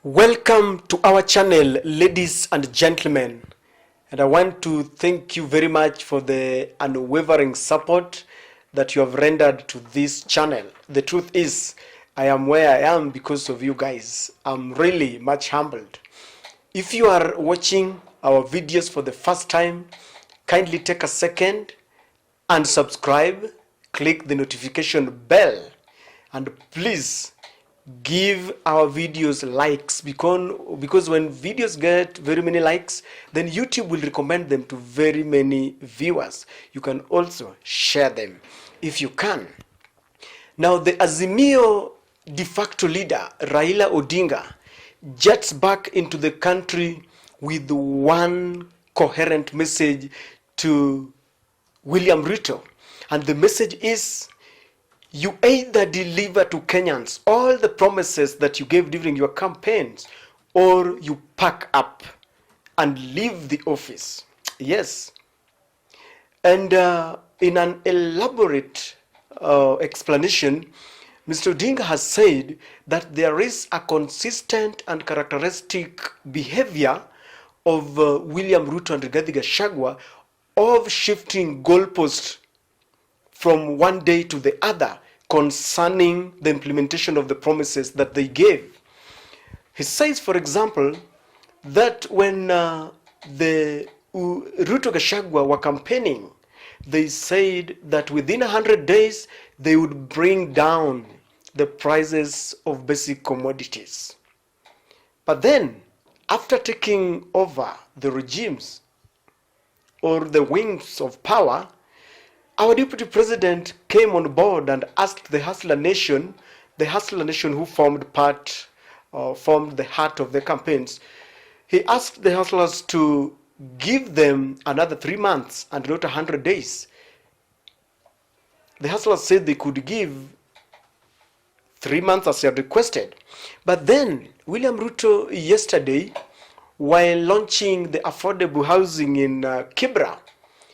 Welcome to our channel, ladies and gentlemen, and I want to thank you very much for the unwavering support that you have rendered to this channel. The truth is, I am where I am because of you guys. I'm really much humbled. If you are watching our videos for the first time, kindly take a second and subscribe, click the notification bell, and please give our videos likes, because when videos get very many likes, then YouTube will recommend them to very many viewers. You can also share them if you can. Now, the Azimio de facto leader Raila Odinga jets back into the country with one coherent message to William Ruto, and the message is: you either deliver to Kenyans all the promises that you gave during your campaigns, or you pack up and leave the office. Yes. And in an elaborate explanation, Mr. Odinga has said that there is a consistent and characteristic behavior of William Ruto and Rigathi Gachagua of shifting goalposts from one day to the other concerning the implementation of the promises that they gave. He says, for example, that when the Ruto Gachagua were campaigning, they said that within 100 days they would bring down the prices of basic commodities. But then, after taking over the regimes or the wings of power, our deputy president came on board and asked the Hustler Nation who formed the heart of the campaigns. He asked the hustlers to give them another 3 months and not 100 days. The hustlers said they could give 3 months as they had requested. But then William Ruto yesterday, while launching the affordable housing in Kibra,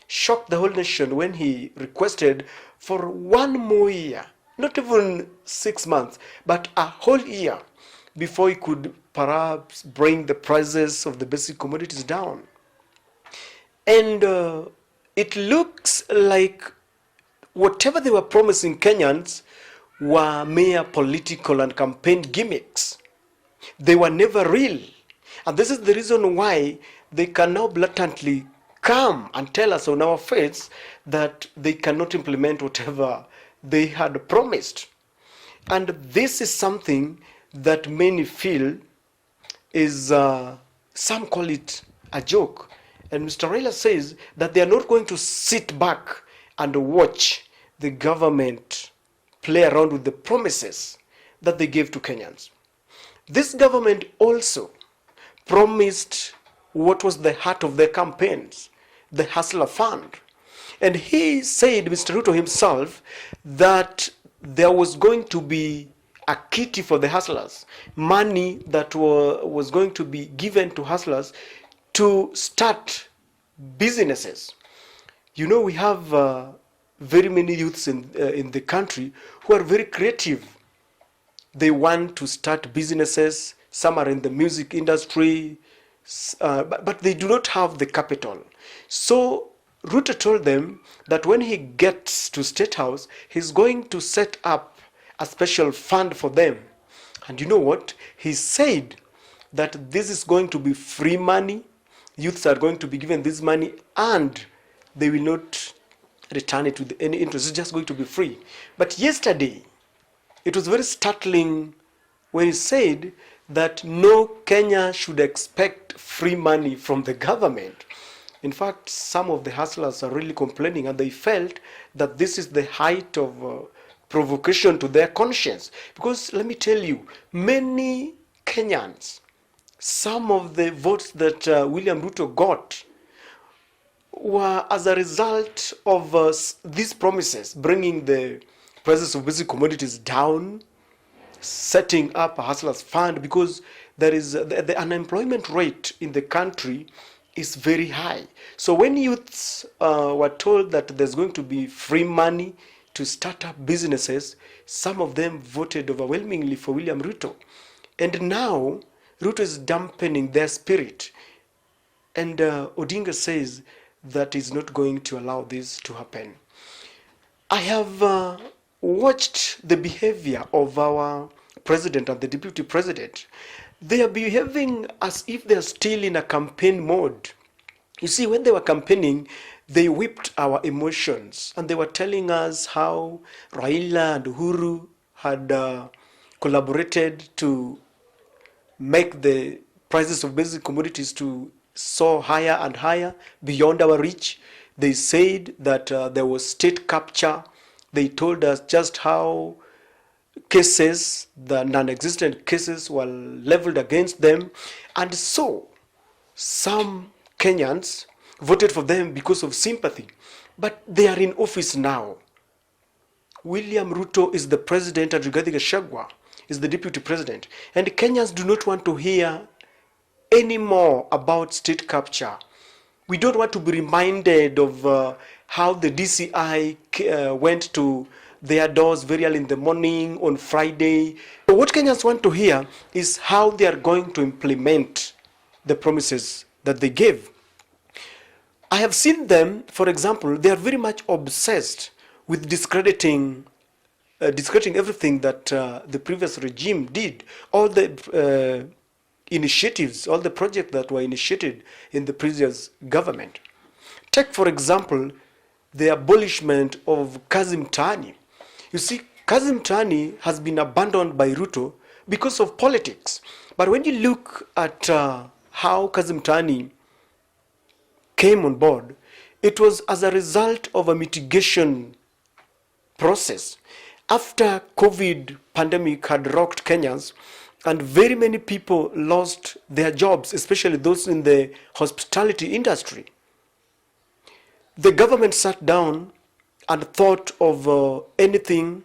shocked the whole nation when he requested for 1 more year, not even 6 months, but a whole year before he could perhaps bring the prices of the basic commodities down. And it looks like whatever they were promising Kenyans were mere political and campaign gimmicks. They were never real. And this is the reason why they can now blatantly come and tell us on our face that they cannot implement whatever they had promised. And this is something that many feel is, some call it a joke. And Mr. Raila says that they are not going to sit back and watch the government play around with the promises that they gave to Kenyans. This government also promised what was the heart of their campaigns, the Hustler Fund. And he said, Mr. Ruto himself, that there was going to be a kitty for the hustlers, money that was going to be given to hustlers to start businesses. You know, we have very many youths in the country who are very creative. They want to start businesses. Some are in the music industry, but they do not have the capital. So Ruto told them that when he gets to State House, he's going to set up a special fund for them. And you know what? He said that this is going to be free money. Youths are going to be given this money and they will not return it with any interest. It's just going to be free. But yesterday, it was very startling when he said that no Kenya should expect free money from the government. In fact, some of the hustlers are really complaining, and they felt that this is the height of provocation to their conscience. Because let me tell you, many Kenyans, some of the votes that William Ruto got were as a result of these promises, bringing the prices of basic commodities down, setting up a hustlers fund, because there is the unemployment rate in the country is very high. So when youths were told that there's going to be free money to start up businesses, some of them voted overwhelmingly for William Ruto. And now Ruto is dampening their spirit. And Odinga says that he's not going to allow this to happen. I have watched the behavior of our president and the deputy president. They are behaving as if they are still in a campaign mode. You see, when they were campaigning, they whipped our emotions and they were telling us how Raila and Uhuru had collaborated to make the prices of basic commodities to soar higher and higher beyond our reach. They said that there was state capture. They told us just how cases, the non-existent cases, were leveled against them. And so some Kenyans voted for them because of sympathy. But they are in office now. William Ruto is the president and Rigathi Gachagua is the deputy president. And Kenyans do not want to hear any more about state capture. We don't want to be reminded of how the DCI went to their doors very early in the morning on Friday. So what Kenyans want to hear is how they are going to implement the promises that they gave. I have seen them, for example, they are very much obsessed with discrediting everything that the previous regime did. All the initiatives, all the projects that were initiated in the previous government. Take, for example, the abolishment of kazi mtaani. You see, kazi mtaani has been abandoned by Ruto because of politics. But when you look at how kazi mtaani came on board, it was as a result of a mitigation process. After COVID pandemic had rocked Kenyans, and very many people lost their jobs, especially those in the hospitality industry, the government sat down and thought of anything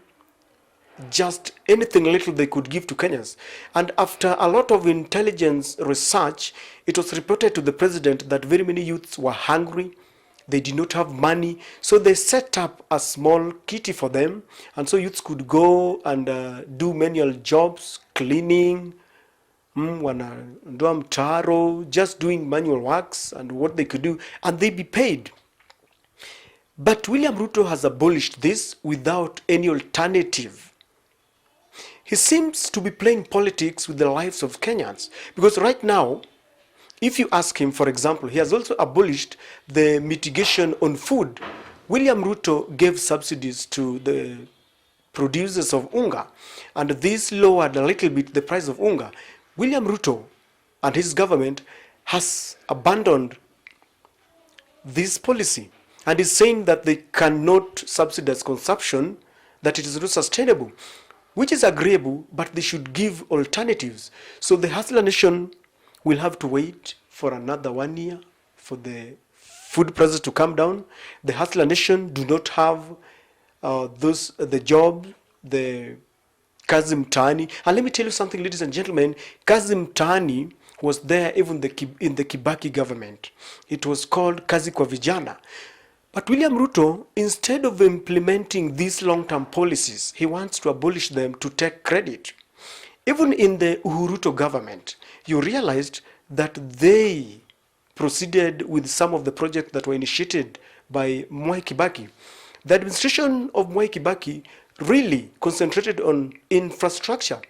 little they could give to Kenyans. And after a lot of intelligence research, it was reported to the president that very many youths were hungry, they did not have money, so they set up a small kitty for them, and so youths could go and do manual jobs, cleaning, wanadua mtaro, just doing manual works and what they could do, and they be paid. But William Ruto has abolished this without any alternative. He seems to be playing politics with the lives of Kenyans, because right now, if you ask him, for example, he has also abolished the mitigation on food. William Ruto gave subsidies to the producers of Unga, and this lowered a little bit the price of Unga. William Ruto and his government has abandoned this policy and is saying that they cannot subsidize consumption, that it is not sustainable, which is agreeable, but they should give alternatives. So the Hustler Nation will have to wait for another 1 year for the food prices to come down. The Hustler Nation do not have the job, the kazi mtaani. And let me tell you something, ladies and gentlemen, kazi mtaani was there even in the Kibaki government. It was called kazi kwa vijana. But William Ruto, instead of implementing these long-term policies, he wants to abolish them to take credit. Even in the Uhuru government, you realized that they proceeded with some of the projects that were initiated by Mwai Kibaki. The administration of Mwai Kibaki really concentrated on infrastructure,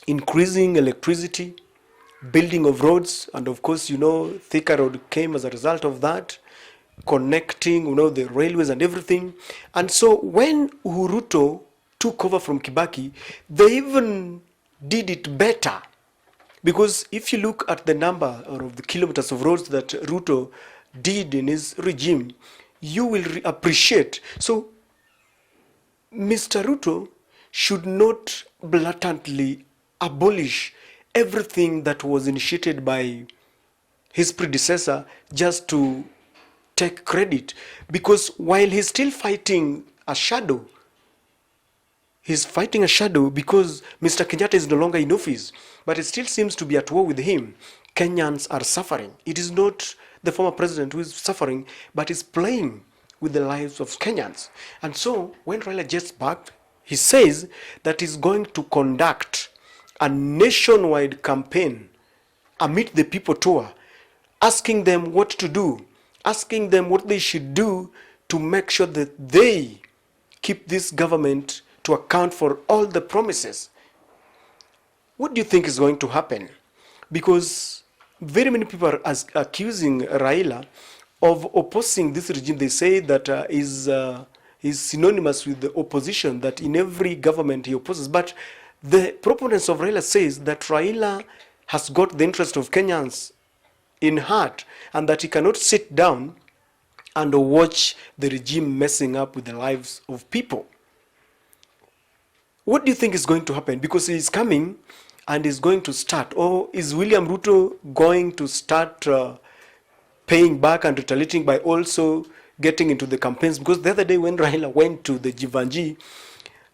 increasing electricity, building of roads, and of course, Thika Road came as a result of that, connecting, the railways and everything. And so when Uhuru took over from Kibaki, they even did it better. Because if you look at the number of the kilometers of roads that Ruto did in his regime, you will appreciate. So Mr. Ruto should not blatantly abolish everything that was initiated by his predecessor just to take credit. Because while he's still fighting a shadow, he's fighting a shadow because Mr. Kenyatta is no longer in office, but it still seems to be at war with him. Kenyans are suffering. It is not the former president who is suffering, but is playing with the lives of Kenyans. And so when Raila gets back, he says that he's going to conduct a nationwide campaign, a Meet the People tour, asking them what to do, asking them what they should do to make sure that they keep this government to account for all the promises. What do you think is going to happen? Because very many people are accusing Raila of opposing this regime. They say that is synonymous with the opposition, that in every government he opposes. But the proponents of Raila says that Raila has got the interest of Kenyans in heart, and that he cannot sit down and watch the regime messing up with the lives of people. What do you think is going to happen? Because he is coming and is going to start, or is William Ruto going to start paying back and retaliating by also getting into the campaigns? Because the other day when Raila went to the Jivanji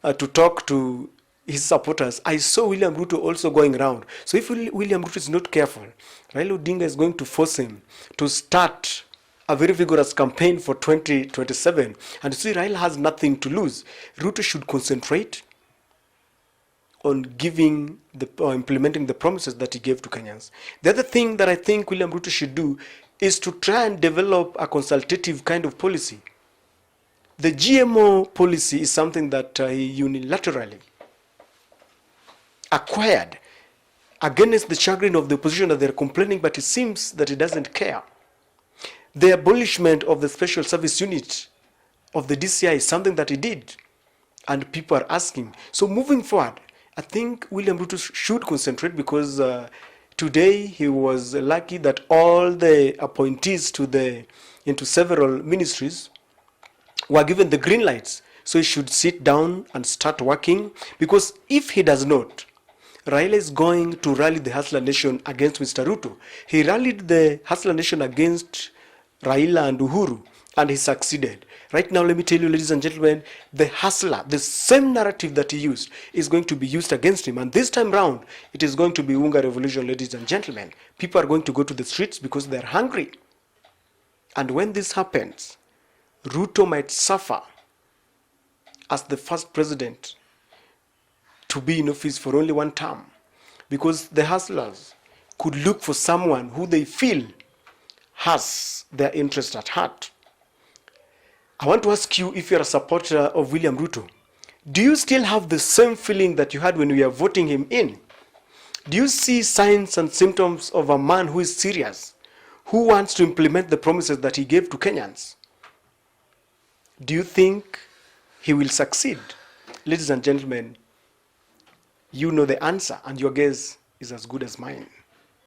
to talk to his supporters, I saw William Ruto also going around. So if William Ruto is not careful, Raila Odinga is going to force him to start a very vigorous campaign for 2027. And see, Raila has nothing to lose. Ruto should concentrate on giving or implementing the promises that he gave to Kenyans. The other thing that I think William Ruto should do is to try and develop a consultative kind of policy. The GMO policy is something that he unilaterally acquired against the chagrin of the opposition, that they're complaining, but it seems that he doesn't care. The abolishment of the special service unit of the DCI is something that he did, and people are asking. So moving forward, I think William Ruto should concentrate, because today he was lucky that all the appointees into several ministries were given the green lights. So he should sit down and start working, because if he does not, Raila is going to rally the Hustler Nation against Mr. Ruto. He rallied the Hustler Nation against Raila and Uhuru, and he succeeded. Right now, let me tell you, ladies and gentlemen, the hustler, the same narrative that he used, is going to be used against him. And this time round, it is going to be Unga revolution, ladies and gentlemen. People are going to go to the streets because they're hungry. And when this happens, Ruto might suffer as the first president to be in office for only one term, because the hustlers could look for someone who they feel has their interest at heart. I want to ask you, if you're a supporter of William Ruto, do you still have the same feeling that you had when we were voting him in? Do you see signs and symptoms of a man who is serious, who wants to implement the promises that he gave to Kenyans? Do you think he will succeed? Ladies and gentlemen, you know the answer, and your guess is as good as mine.